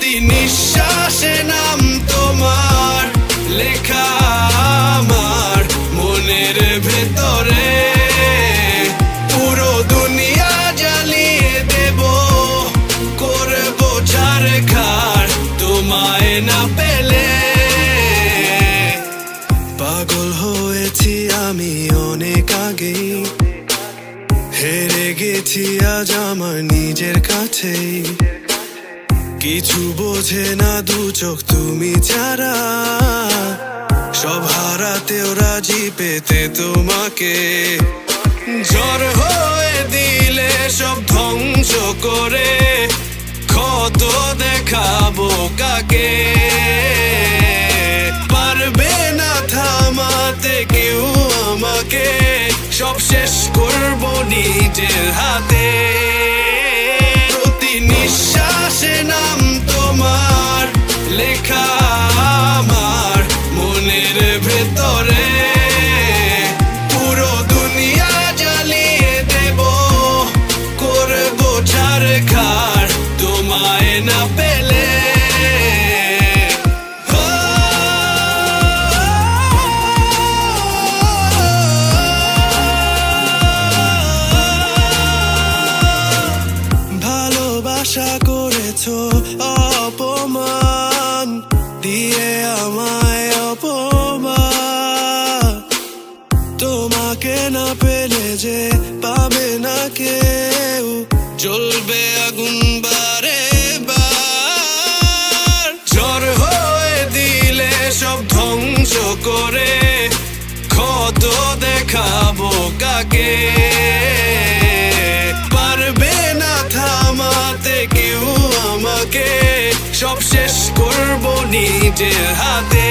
প্রতি নিঃশ্বাসে নাম তোমার লেখা আমার মনের ভেতরে। পুরো দুনিয়া জ্বালিয়ে দেব, করবো ছারখার তোমায় না পেলে। পাগল হয়েছি আমি অনেক আগেই, হেরে গেছি আজ আমার নিজের কাছেই। কিছু বোঝে না দু চোখ তুমি ছাড়া, সব হারাতেও রাজি পেতে তোমাকে। ঝড় হয়ে দিলে সব ধ্বংস করে, ক্ষত দেখাবো কাকে। পারবে না থামাতে কেউ আমাকে, সব শেষ করবো নিজের হাতে। প্রতি নিঃশ্বাসে নাম তোমার লেখা আমার মনের ভেতরে। পুরো দুনিয়া জ্বালিয়ে দেব, করবো ছারখার তোমায় না পেলে। আশা করেছো অপমান দিয়ে আমায়, অপমান। তোমাকে না পেলে যে পাবে না কেউ, জ্বলবে আগুন বারে বার। ঝড় হয়ে দিলে সব ধ্বংস করে, ক্ষত দেখাবো কাকে। পারবে না থামাতে কেউ আমাকে, সব শেষ করবো নিজের হাতে।